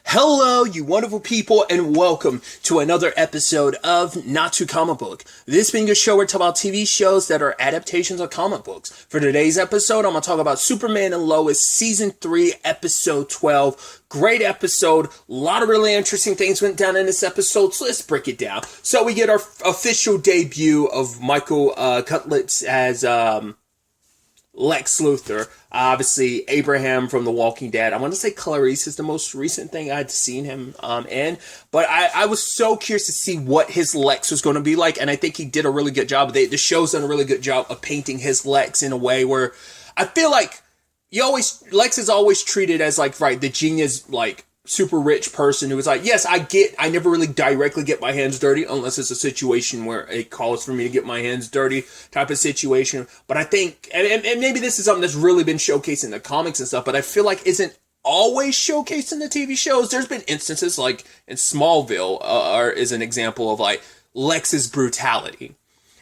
Hello, you wonderful people, and welcome to another episode of Not Too Comic Book. This being a show where we talk about TV shows that are adaptations of comic books. For today's episode, I'm going to talk about Superman and Lois Season 3, Episode 12. Great episode. A lot of really interesting things went down in this episode, so let's break it down. So we get our official debut of Michael Cutlitz as Lex Luthor. Obviously, Abraham from The Walking Dead. I want to say Clarice is the most recent thing I'd seen him in. But I was so curious to see what his Lex was going to be like. And I think he did a really good job. The show's done a really good job of painting his Lex in a way where I feel like Lex is always treated as like, right, the genius, like, super rich person who was like, yes, I never really directly get my hands dirty unless it's a situation where it calls for me to get my hands dirty type of situation. But I think, and maybe this is something that's really been showcased in the comics and stuff, but I feel like isn't always showcased in the TV shows. There's been instances like in Smallville is an example of like Lex's brutality.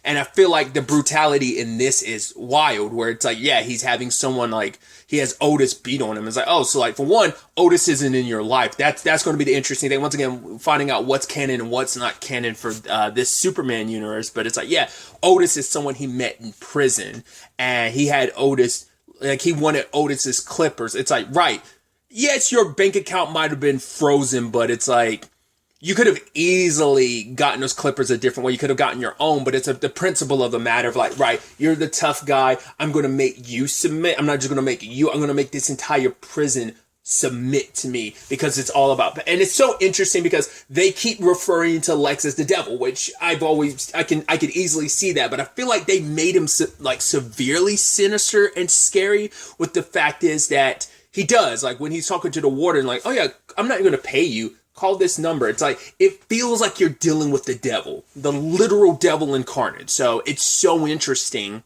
And I feel like the brutality in this is wild, where it's like, yeah, he's having someone like, he has Otis beat on him. It's like, oh, so like, for one, Otis isn't in your life. That's going to be the interesting thing. Once again, finding out what's canon and what's not canon for this Superman universe. But it's like, yeah, Otis is someone he met in prison. And he had Otis, like, he wanted Otis's clippers. It's like, right, yes, your bank account might have been frozen, but it's like, you could have easily gotten those clippers a different way. You could have gotten your own, but it's the principle of the matter of like, right, you're the tough guy. I'm going to make you submit. I'm not just going to make you. I'm going to make this entire prison submit to me because it's all about. And it's so interesting because they keep referring to Lex as the devil, which I could easily see that. But I feel like they made him like severely sinister and scary with the fact is that he does, like when he's talking to the warden, like, oh yeah, I'm not going to pay you. Call this number. It's like, it feels like you're dealing with the devil, the literal devil incarnate. So it's so interesting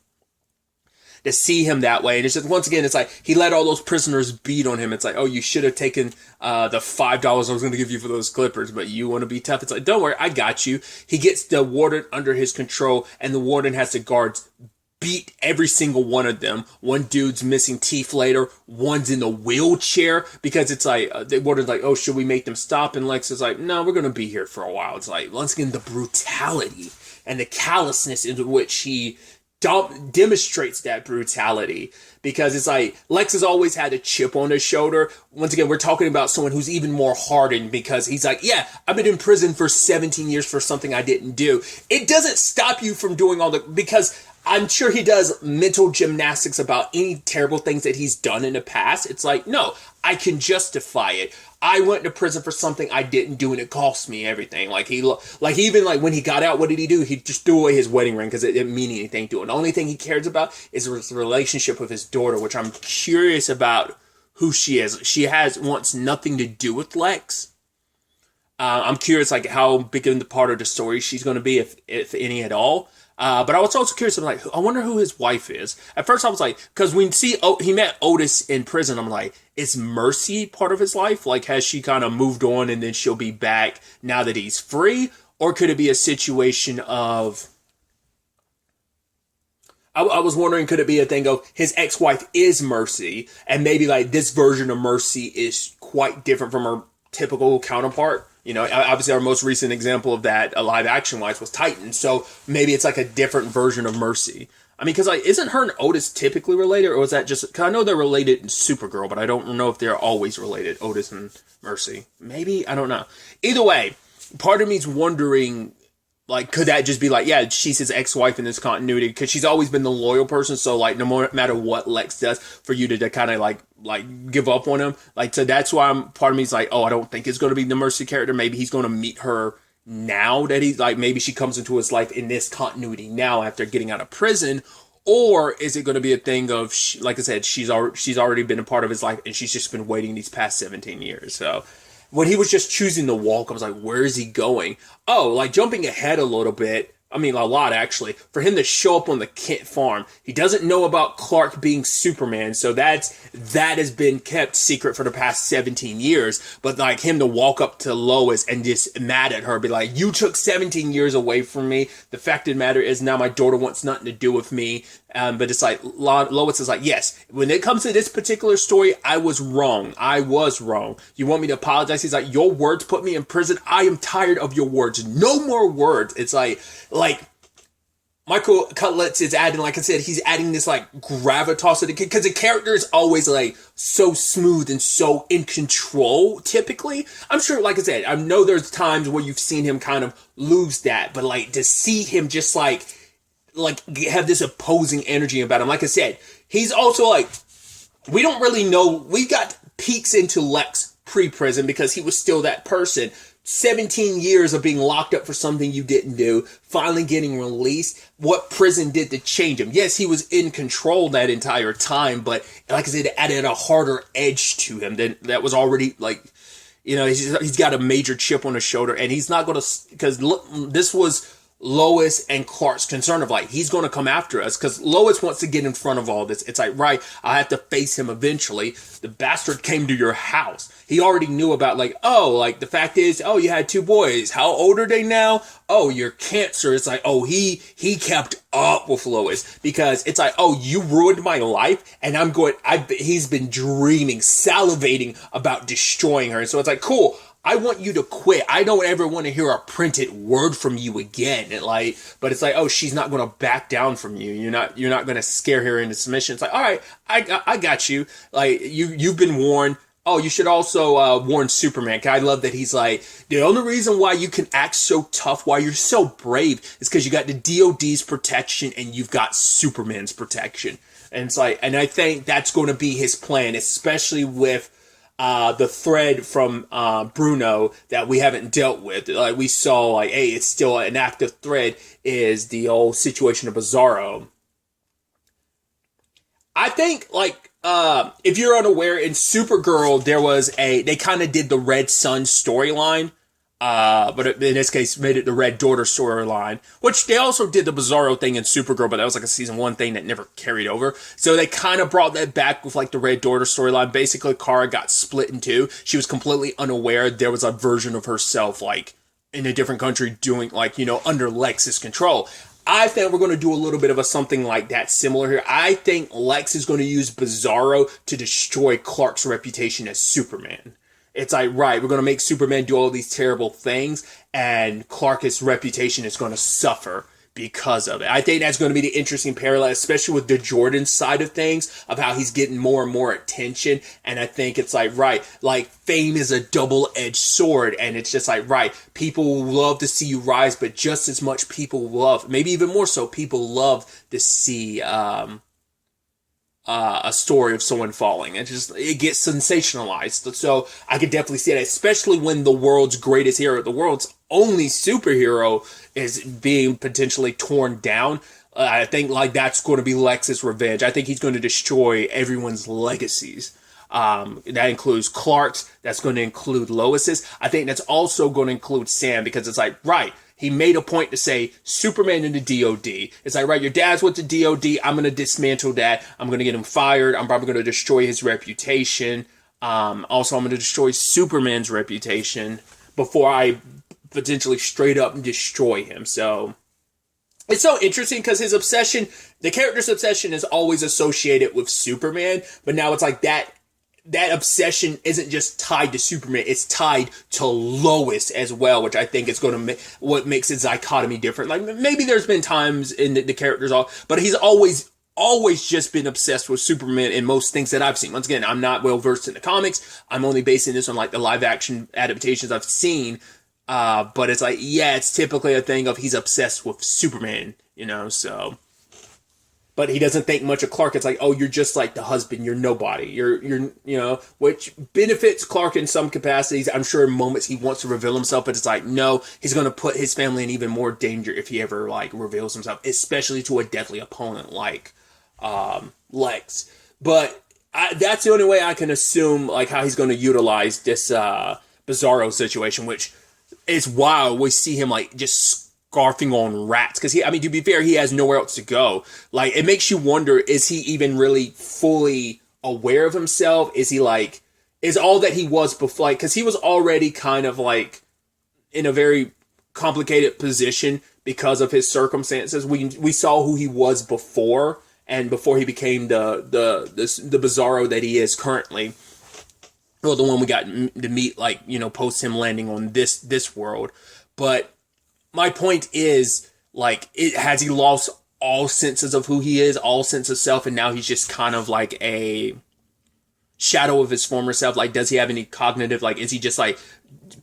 to see him that way. And it's just, once again, it's like, he let all those prisoners beat on him. It's like, oh, you should have taken the $5 I was going to give you for those clippers, but you want to be tough. It's like, don't worry, I got you. He gets the warden under his control, and the warden has the guards beat every single one of them. One dude's missing teeth later. One's in the wheelchair because it's like, the warden's like, oh, should we make them stop? And Lex is like, no, we're going to be here for a while. It's like, once again, the brutality and the callousness in which he demonstrates that brutality, because it's like Lex has always had a chip on his shoulder. Once again, we're talking about someone who's even more hardened because he's like, yeah, I've been in prison for 17 years for something I didn't do. It doesn't stop you from doing because I'm sure he does mental gymnastics about any terrible things that he's done in the past. It's like, no, I can justify it. I went to prison for something I didn't do, and it cost me everything. Even when he got out, what did he do? He just threw away his wedding ring because it didn't mean anything to him. The only thing he cares about is his relationship with his daughter, which I'm curious about who she is. She wants nothing to do with Lex. I'm curious, like, how big of the part of the story she's going to be, if any at all. But I was also curious. I'm like, I wonder who his wife is. At first, I was like, because we see he met Otis in prison. I'm like, is Mercy part of his life? Like, has she kind of moved on and then she'll be back now that he's free? Or could it be a situation of? I was wondering, could it be a thing of his ex-wife is Mercy, and maybe like this version of Mercy is quite different from her typical counterpart? You know, obviously our most recent example of that, live action wise, was Titan. So maybe it's like a different version of Mercy. I mean, because like, isn't her and Otis typically related, or is that just? Cause I know they're related in Supergirl, but I don't know if they're always related. Otis and Mercy, maybe, I don't know. Either way, part of me's wondering, like, could that just be like, yeah, she's his ex-wife in this continuity because she's always been the loyal person. So like, no matter what Lex does, for you to kind of like give up on him. Like, so that's why part of me is like, oh, I don't think it's going to be the Mercy character. Maybe he's going to meet her now that he's like, maybe she comes into his life in this continuity now after getting out of prison. Or is it going to be a thing of, like I said, she's already been a part of his life and she's just been waiting these past 17 years. So when he was just choosing to walk, I was like, where is he going? Oh, like jumping ahead a little bit. I mean, a lot actually, for him to show up on the Kent farm. He doesn't know about Clark being Superman, so that has been kept secret for the past 17 years. But like him to walk up to Lois and just mad at her, be like, "You took 17 years away from me. The fact of the matter is now my daughter wants nothing to do with me." But it's like Lois is like, "Yes, when it comes to this particular story, I was wrong. I was wrong. You want me to apologize?" He's like, "Your words put me in prison. I am tired of your words. No more words." It's like Michael Cutlets is adding, like I said, he's adding this like gravitas to the kid because the character is always like so smooth and so in control. Typically, I'm sure, like I said, I know there's times where you've seen him kind of lose that, but like to see him just like have this opposing energy about him. Like I said, he's also like, we don't really know. We got peeks into Lex pre-prison because he was still that person. 17 years of being locked up for something you didn't do, finally getting released. What prison did to change him? Yes, he was in control that entire time, but like I said, it added a harder edge to him than that was already like, you know, he's got a major chip on his shoulder, and he's not going to, because this was Lois and Clark's concern of like, he's going to come after us because Lois wants to get in front of all this. It's like, right, I have to face him eventually. The bastard came to your house. He already knew about like, oh, like the fact is, oh, you had 2 boys. How old are they now? Oh, you're cancer. It's like, oh, he kept up with Lois because it's like, oh, you ruined my life, and he's been dreaming, salivating about destroying her. And so it's like, cool. I want you to quit. I don't ever want to hear a printed word from you again. But it's like, oh, she's not going to back down from you. You're not going to scare her into submission. It's like, all right, I got you. Like you've been warned. Oh, you should also warn Superman. I love that he's like, the only reason why you can act so tough, why you're so brave, is because you got the DOD's protection and you've got Superman's protection. And it's like, and I think that's going to be his plan, especially with the thread from Bruno that we haven't dealt with. Like we saw, like, hey, it's still an active thread, is the old situation of Bizarro. I think, like, if you're unaware, in Supergirl, they kind of did the Red Sun storyline. But in this case, made it the Red Daughter storyline, which they also did the Bizarro thing in Supergirl, but that was like a season 1 thing that never carried over. So they kind of brought that back with like the Red Daughter storyline. Basically, Kara got split in 2. She was completely unaware there was a version of herself, like, in a different country doing, like, you know, under Lex's control. I think we're going to do a little bit of something like that similar here. I think Lex is going to use Bizarro to destroy Clark's reputation as Superman. It's like, right, we're going to make Superman do all these terrible things, and Clark's reputation is going to suffer because of it. I think that's going to be the interesting parallel, especially with the Jordan side of things, of how he's getting more and more attention. And I think it's like, right, like fame is a double-edged sword, and it's just like, right, people will love to see you rise, but just as much people love, maybe even more so, people love to see a story of someone falling. It gets sensationalized. So I could definitely see that, especially when the world's greatest hero, the world's only superhero, is being potentially torn down. I think like that's going to be Lex's revenge. I think he's going to destroy everyone's legacies. That includes Clark's. That's going to include Lois's. I think that's also going to include Sam, because it's like, right, he made a point to say Superman in the DOD. It's like, right, your dad's with the DOD. I'm going to dismantle that. I'm going to get him fired. I'm probably going to destroy his reputation. Also, I'm going to destroy Superman's reputation before I potentially straight up and destroy him. So it's so interesting because his obsession, the character's obsession, is always associated with Superman, but now it's like that obsession isn't just tied to Superman, it's tied to Lois as well, which I think is going to make what makes his dichotomy different. Like, maybe there's been times in the characters, but he's always just been obsessed with Superman in most things that I've seen. Once again, I'm not well versed in the comics. I'm only basing this on like the live action adaptations I've seen. But it's like, yeah, it's typically a thing of he's obsessed with Superman, you know, so. But he doesn't think much of Clark. It's like, oh, you're just like the husband. You're nobody. You're, you know, which benefits Clark in some capacities. I'm sure in moments he wants to reveal himself, but it's like, no, he's going to put his family in even more danger if he ever like reveals himself, especially to a deadly opponent like Lex. But that's the only way I can assume like how he's going to utilize this Bizarro situation, which is wild. We see him like just scarfing on rats. Because I mean, to be fair, he has nowhere else to go. Like, it makes you wonder, is he even really fully aware of himself? Is he like, is all that he was before, like, because he was already kind of like in a very complicated position because of his circumstances. We saw who he was before, and before he became the Bizarro that he is currently. Well, the one we got to meet, like, you know, post him landing on this world. But my point is, like, has he lost all senses of who he is, all sense of self, and now he's just kind of like a shadow of his former self? Like, does he have any cognitive, like, is he just like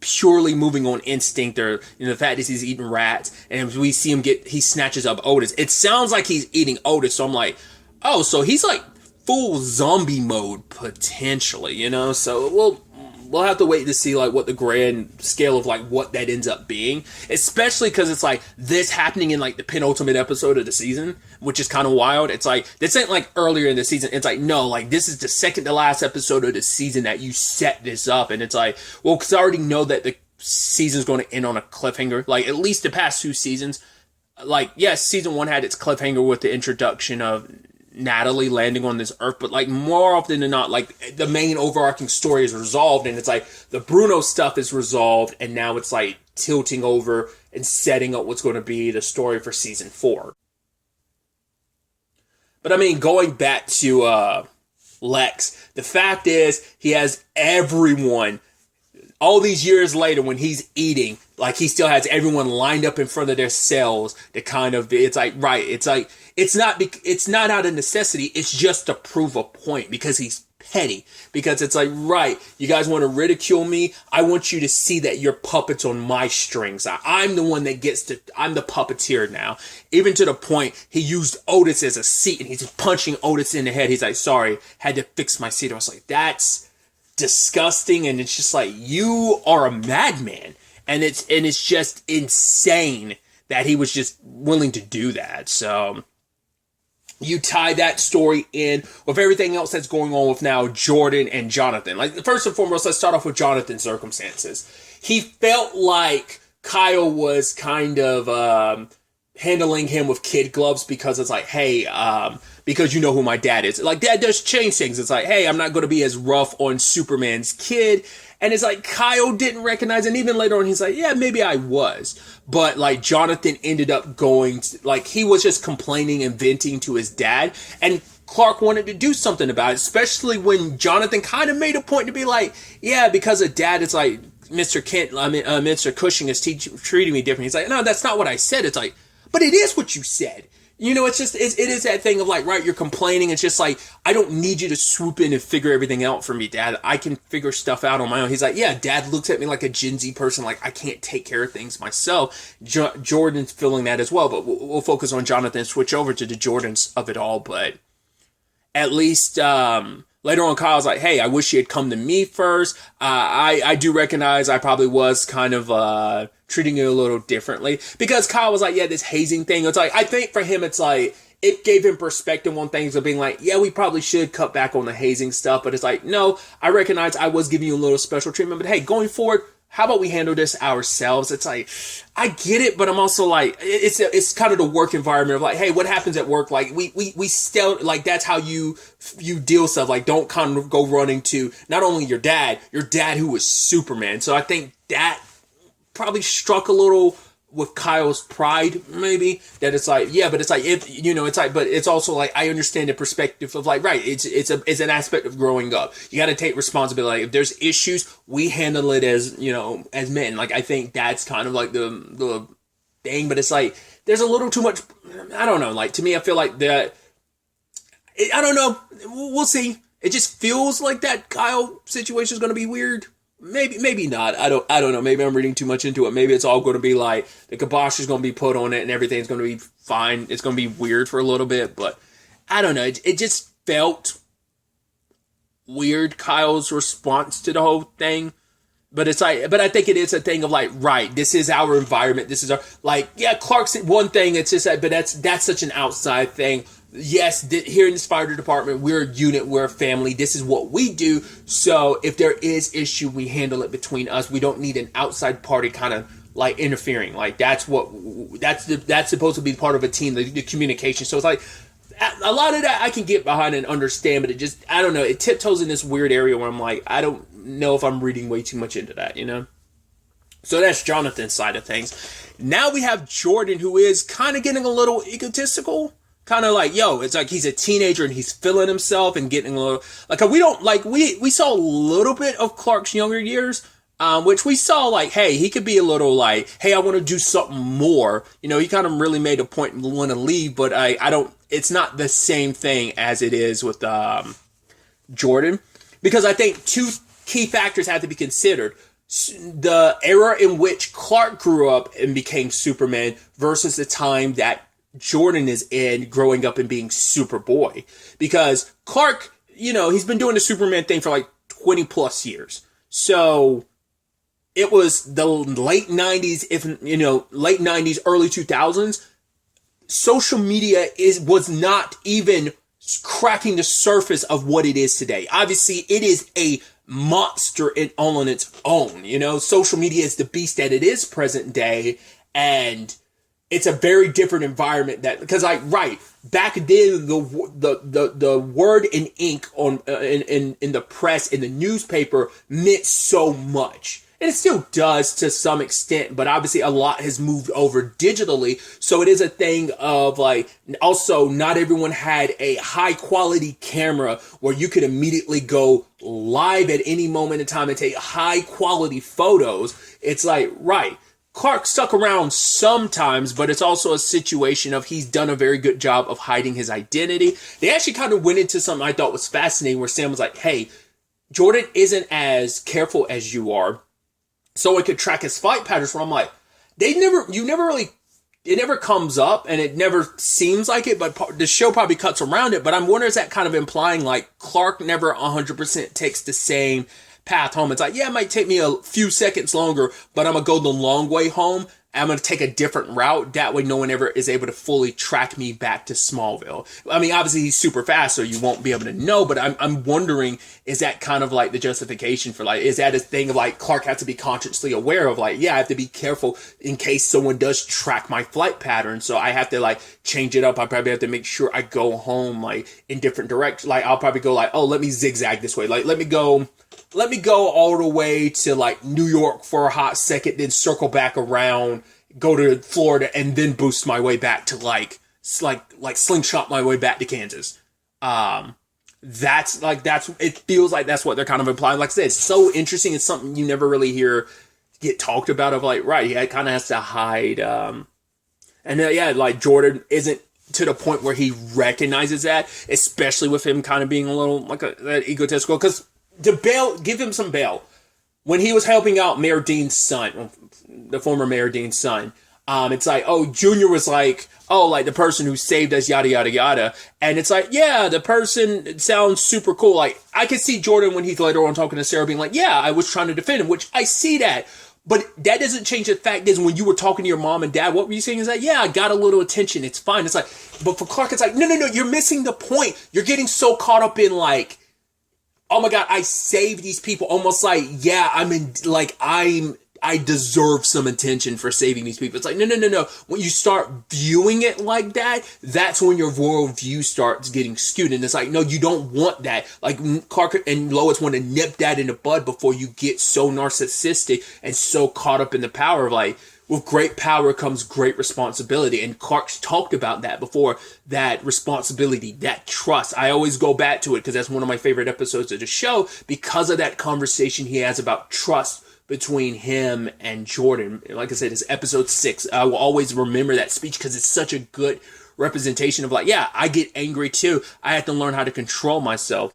purely moving on instinct? Or, you know, the fact is he's eating rats, and we see him he snatches up Otis. It sounds like he's eating Otis, so I'm like, oh, so he's like full zombie mode potentially, you know? So we'll have to wait to see like what the grand scale of like what that ends up being, especially because it's like this happening in like the penultimate episode of the season, which is kind of wild. It's like, this ain't like earlier in the season. It's like, no, like this is the second to last episode of the season that you set this up. And it's like, well, because I already know that the season's going to end on a cliffhanger. Like, at least the past 2 seasons, like, yes, season 1 had its cliffhanger with the introduction of Natalie landing on this earth, but like more often than not, like the main overarching story is resolved, and it's like the Bruno stuff is resolved, and now it's like tilting over and setting up what's going to be the story for season 4. But I mean, going back to Lex, the fact is he has everyone all these years later when he's eating, like he still has everyone lined up in front of their cells to kind of, it's like, right, it's like, it's not out of necessity, it's just to prove a point, because he's petty, because it's like, right, you guys want to ridicule me, I want you to see that you're puppets on my strings. I'm the one that I'm the puppeteer now. Even to the point, he used Otis as a seat, and he's punching Otis in the head. He's like, sorry, had to fix my seat. I was like, that's disgusting, and it's just like, you are a madman. And it's just insane that he was just willing to do that. So you tie that story in with everything else that's going on with now Jordan and Jonathan. Like, first and foremost, let's start off with Jonathan's circumstances. He felt like Kyle was kind of handling him with kid gloves, because it's like, hey, because you know who my dad is. Like, dad does change things. It's like, hey, I'm not going to be as rough on Superman's kid. And it's like, Kyle didn't recognize, and even later on, he's like, yeah, maybe I was. But, like, Jonathan ended up going, like, he was just complaining and venting to his dad. And Clark wanted to do something about it, especially when Jonathan kind of made a point to be like, yeah, because of dad, it's like, Mr. Cushing is treating me different. He's like, no, that's not what I said. It's like, but it is what you said. You know, it's just, it is that thing of like, right, you're complaining. It's just like, I don't need you to swoop in and figure everything out for me, Dad. I can figure stuff out on my own. He's like, yeah, Dad looks at me like a Gen Z person, like I can't take care of things myself. Jordan's feeling that as well, but we'll focus on Jonathan and switch over to the Jordans of it all. But at least later on, Kyle's like, hey, I wish you had come to me first. I do recognize I probably was kind of treating you a little differently, because Kyle was like, yeah, this hazing thing. It's like, I think for him, it's like, it gave him perspective on things of being like, yeah, we probably should cut back on the hazing stuff. But it's like, no, I recognize I was giving you a little special treatment, but hey, going forward, how about we handle this ourselves? It's like, I get it, but I'm also like, it's kind of the work environment of like, hey, what happens at work? Like, we still, like, that's how you deal stuff. Like, don't kind of go running to not only your dad who was Superman. So I think that probably struck a little with Kyle's pride, maybe, that it's like, yeah, but it's like, if, you know, it's like, but it's also like, I understand the perspective of like, right, it's an aspect of growing up. You got to take responsibility. Like, if there's issues, we handle it as, you know, as men. Like, I think that's kind of like the thing, but it's like, there's a little too much, I don't know, like, to me, I feel like that, I don't know, we'll see. It just feels like that Kyle situation is going to be weird. Maybe not. I don't know. Maybe I'm reading too much into it. Maybe it's all going to be like the kibosh is going to be put on it and everything's going to be fine. It's going to be weird for a little bit, but I don't know. It just felt weird, Kyle's response to the whole thing. But it's like, but I think it is a thing of like, right, this is our environment. This is our, like, yeah, Clark's one thing. It's just like, but that's such an outside thing. Yes, here in this fire department, we're a unit, we're a family. This is what we do. So if there is issue, we handle it between us. We don't need an outside party kind of like interfering. Like that's supposed to be part of a team, the communication. So it's like a lot of that I can get behind and understand, but it just, I don't know, it tiptoes in this weird area where I'm like, I don't know if I'm reading way too much into that, you know? So that's Jonathan's side of things. Now we have Jordan, who is kind of getting a little egotistical. Kind of like, yo, it's like he's a teenager and he's feeling himself and getting a little, like, we saw a little bit of Clark's younger years, which we saw like, hey, he could be a little like, hey, I want to do something more. You know, he kind of really made a point and want to leave, but it's not the same thing as it is with Jordan, because I think two key factors have to be considered. The era in which Clark grew up and became Superman versus the time that Jordan is in growing up and being Superboy. Because Clark, you know, he's been doing the Superman thing for like 20 plus years. So it was the late 90s, late 90s, early 2000s. Social media was not even cracking the surface of what it is today. Obviously, it is a monster all on its own. You know, social media is the beast that it is present day, and it's a very different environment because back then the word in ink on in the press, in the newspaper, meant so much. And it still does to some extent, but obviously a lot has moved over digitally. So it is a thing of like, also not everyone had a high quality camera where you could immediately go live at any moment in time and take high quality photos. It's like, right, Clark stuck around sometimes, but it's also a situation of he's done a very good job of hiding his identity. They actually kind of went into something I thought was fascinating where Sam was like, hey, Jordan isn't as careful as you are, so it could track his flight patterns. Where I'm like, it never comes up and it never seems like it, but the show probably cuts around it. But I'm wondering, is that kind of implying like Clark never 100% takes the same path home? It's like, yeah, it might take me a few seconds longer, but I'm going to go the long way home. I'm going to take a different route. That way no one ever is able to fully track me back to Smallville. I mean, obviously he's super fast, so you won't be able to know, but I'm wondering, is that kind of like the justification for like, is that a thing of like Clark has to be consciously aware of like, yeah, I have to be careful in case someone does track my flight pattern. So I have to like change it up. I probably have to make sure I go home like in different directions. Like I'll probably go like, oh, let me zigzag this way. Like, let me go all the way to like New York for a hot second, then circle back around, go to Florida, and then boost my way back to like slingshot my way back to Kansas. It feels like that's what they're kind of implying. Like I said, it's so interesting. It's something you never really hear get talked about of like, right, he kind of has to hide. Like Jordan isn't to the point where he recognizes that, especially with him kind of being a little like that egotistical, because to give him some bail. When he was helping out Mayor Dean's son, the former Mayor Dean's son, it's like, oh, Junior was like, oh, like the person who saved us, yada, yada, yada. And it's like, yeah, the person sounds super cool. Like, I could see Jordan when he's later on talking to Sarah being like, yeah, I was trying to defend him, which I see that. But that doesn't change the fact is when you were talking to your mom and dad, what were you saying? Is that, yeah, I got a little attention. It's fine. It's like, but for Clark, it's like, no, you're missing the point. You're getting so caught up in like, oh my God, I saved these people. Almost like, yeah, I deserve some attention for saving these people. It's like, no. When you start viewing it like that, that's when your worldview starts getting skewed. And it's like, no, you don't want that. Like Clark and Lois want to nip that in the bud before you get so narcissistic and so caught up in the power of like, with great power comes great responsibility. And Clark's talked about that before, that responsibility, that trust. I always go back to it because that's one of my favorite episodes of the show because of that conversation he has about trust between him and Jordan. Like I said, it's episode 6. I will always remember that speech because it's such a good representation of like, yeah, I get angry too. I have to learn how to control myself.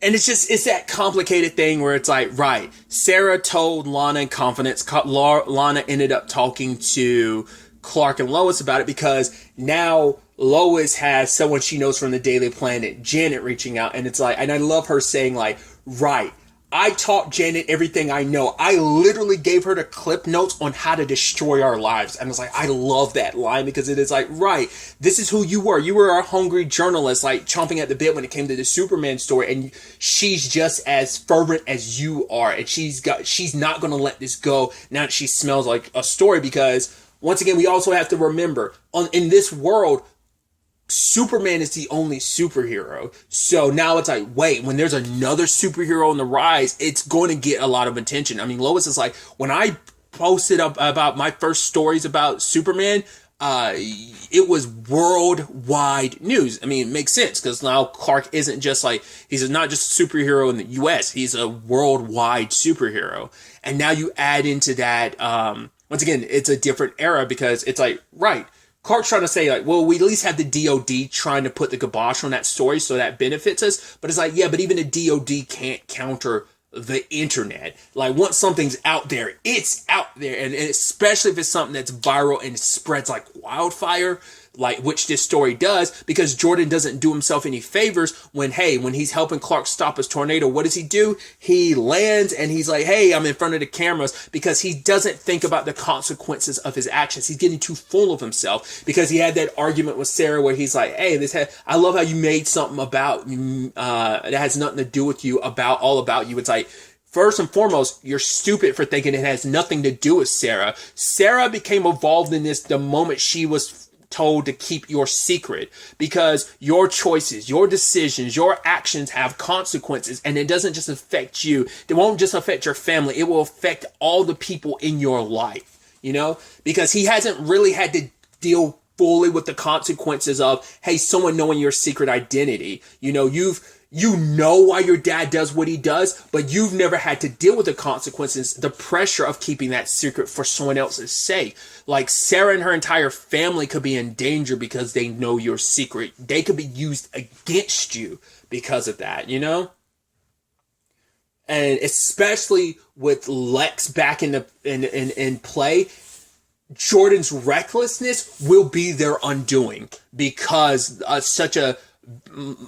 And it's that complicated thing where it's like, right, Sarah told Lana in confidence. Lana ended up talking to Clark and Lois about it because now Lois has someone she knows from the Daily Planet, Janet, reaching out. And it's like, and I love her saying like, right, I taught Janet everything I know. I literally gave her the clip notes on how to destroy our lives. And I was like, I love that line because it is like, right, this is who you were. You were a hungry journalist, like chomping at the bit when it came to the Superman story. And she's just as fervent as you are. And she's not going to let this go now that she smells like a story, because once again, we also have to remember in this world, Superman is the only superhero. So now it's like, wait, when there's another superhero on the rise, it's going to get a lot of attention. I mean, Lois is like, when I posted up about my first stories about Superman, it was worldwide news. I mean, it makes sense because now Clark isn't just like, he's not just a superhero in the US, he's a worldwide superhero. And now you add into that, once again, it's a different era because it's like, right, Clark's trying to say, like, well, we at least have the DOD trying to put the kibosh on that story, so that benefits us. But it's like, yeah, but even the DOD can't counter the internet. Like, once something's out there, it's out there. And especially if it's something that's viral and spreads like wildfire, like which this story does, because Jordan doesn't do himself any favors when he's helping Clark stop his tornado. What does he do? He lands and he's like, hey, I'm in front of the cameras, because he doesn't think about the consequences of his actions. He's getting too full of himself, because he had that argument with Sarah where he's like, hey, I love how you made something about that has nothing to do with you, all about you. It's like, first and foremost, you're stupid for thinking it has nothing to do with Sarah. Sarah became involved in this the moment she was told to keep your secret, because your choices, your decisions, your actions have consequences, and it doesn't just affect you. It won't just affect your family. It will affect all the people in your life, because he hasn't really had to deal fully with the consequences of, hey, someone knowing your secret identity. You know why your dad does what he does, but you've never had to deal with the consequences, the pressure of keeping that secret for someone else's sake. Like, Sarah and her entire family could be in danger because they know your secret. They could be used against you because of that, And especially with Lex back in play, Jordan's recklessness will be their undoing, because such a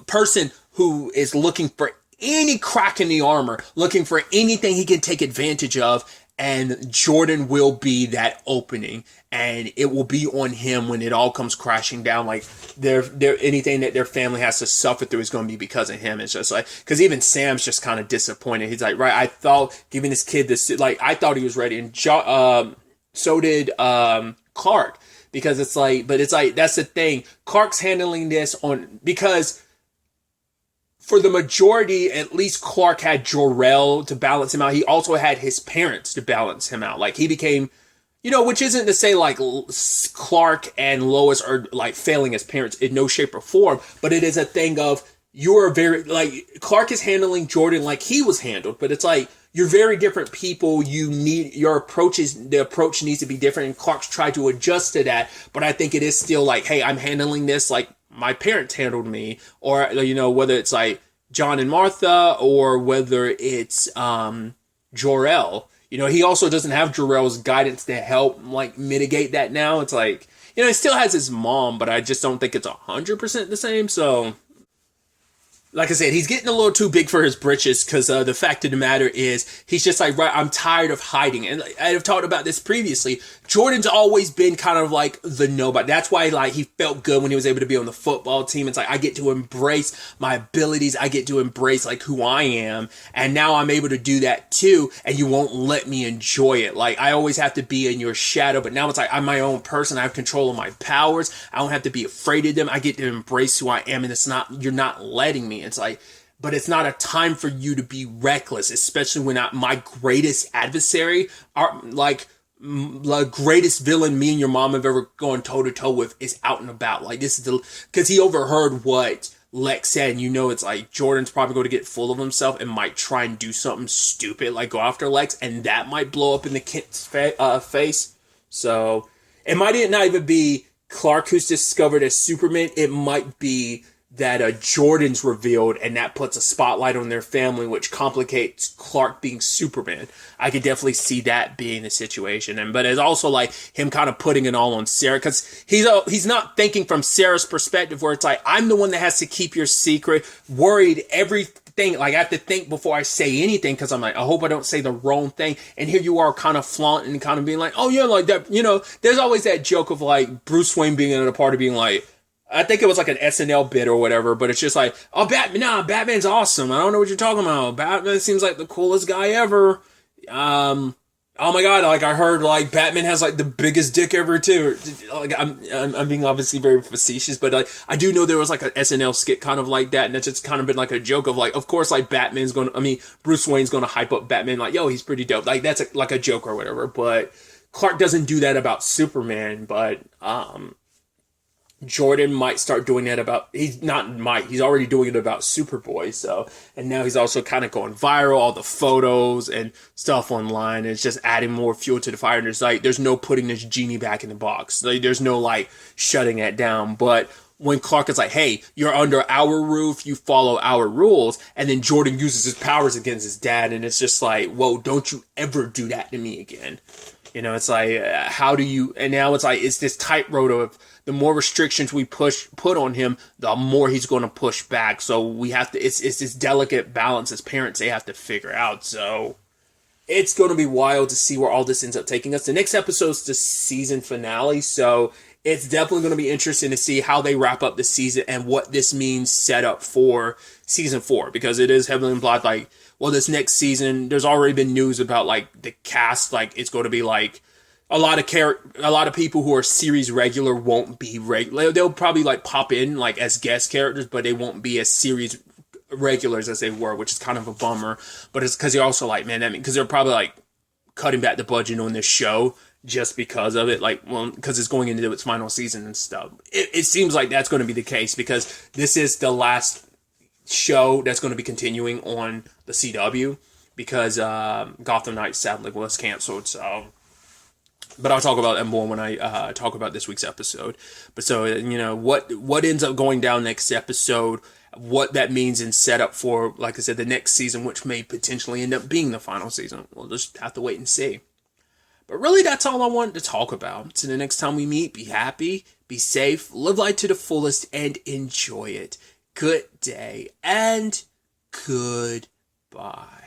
person who is looking for any crack in the armor, looking for anything he can take advantage of, and Jordan will be that opening, and it will be on him when it all comes crashing down. Like, anything that their family has to suffer through is going to be because of him. It's just like, because even Sam's just kind of disappointed. He's like, right, I thought giving this kid this, like, I thought he was ready, and so did Clark, because it's like, but it's like, that's the thing. Clark's handling this because for the majority, at least Clark had Jor-El to balance him out. He also had his parents to balance him out. Like, he became, which isn't to say like Clark and Lois are like failing as parents in no shape or form, but it is a thing of, Clark is handling Jordan like he was handled, but it's like, you're very different people. The approach needs to be different, and Clark's tried to adjust to that, but I think it is still like, hey, I'm handling this like my parents handled me, or, whether it's like John and Martha, or whether it's Jor-El. He also doesn't have Jor-El's guidance to help like mitigate that now. It's like, he still has his mom, but I just don't think it's 100% the same. So, like I said, he's getting a little too big for his britches, because the fact of the matter is, he's just like, right, I'm tired of hiding. And I've talked about this previously. Jordan's always been kind of like the nobody. That's why like he felt good when he was able to be on the football team. It's like, I get to embrace my abilities. I get to embrace like who I am. And now I'm able to do that too. And you won't let me enjoy it. Like, I always have to be in your shadow. But now it's like, I'm my own person. I have control of my powers. I don't have to be afraid of them. I get to embrace who I am. And you're not letting me. It's like, but it's not a time for you to be reckless, especially when my greatest adversary, the greatest villain me and your mom have ever gone toe to toe with, is out and about. Like, this is because he overheard what Lex said, and it's like, Jordan's probably going to get full of himself and might try and do something stupid, like go after Lex, and that might blow up in the kid's face. So it might not even be Clark who's discovered as Superman. It might be that Jordan's revealed, and that puts a spotlight on their family, which complicates Clark being Superman. I could definitely see that being the situation, but it's also like him kind of putting it all on Sarah, because he's not thinking from Sarah's perspective, where it's like, I'm the one that has to keep your secret, worried everything. Like, I have to think before I say anything, because I'm like, I hope I don't say the wrong thing. And here you are kind of flaunting, kind of being like, oh yeah, like that, there's always that joke of like Bruce Wayne being at a party being like, I think it was like an SNL bit or whatever, but it's just like, oh, Batman's awesome. I don't know what you're talking about. Batman seems like the coolest guy ever. Oh my God, like I heard like Batman has like the biggest dick ever too. Like I'm being obviously very facetious, but like I do know there was like an SNL skit kind of like that, and that's just kind of been like a joke of like, of course, like Bruce Wayne's gonna hype up Batman, like, yo, he's pretty dope. Like that's like a joke or whatever, but Clark doesn't do that about Superman, but Jordan might start doing that he's already doing it about Superboy. So, and now he's also kind of going viral, all the photos and stuff online. It's just adding more fuel to the fire. And there's no putting this genie back in the box. Like, there's no like shutting it down. But when Clark is like, hey, you're under our roof, you follow our rules, and then Jordan uses his powers against his dad, and it's just like, whoa, don't you ever do that to me again. It's like, how do you, and now it's like, it's this tightrope of, the more restrictions we put on him, the more he's going to push back. So we have to, it's this delicate balance as parents they have to figure out. So it's going to be wild to see where all this ends up taking us. The next episode's the season finale, so it's definitely going to be interesting to see how they wrap up the season and what this means set up for season 4, because it is heavily implied like, well, this next season, there's already been news about like the cast, like it's going to be like a lot of people who are series regular won't be regular. They'll probably like pop in like as guest characters, but they won't be as series regulars as they were, which is kind of a bummer. But it's because you're also like, man, because they're probably like cutting back the budget on this show just because of it, like, well, because it's going into its final season and stuff. It seems like that's going to be the case, because this is the last show that's going to be continuing on the CW, because Gotham Knights sadly was canceled. So, but I'll talk about that more when I talk about this week's episode. But so, what ends up going down next episode, what that means in setup for, like I said, the next season, which may potentially end up being the final season. We'll just have to wait and see. But really, that's all I wanted to talk about. So the next time we meet, be happy, be safe, live life to the fullest, and enjoy it. Good day, and goodbye.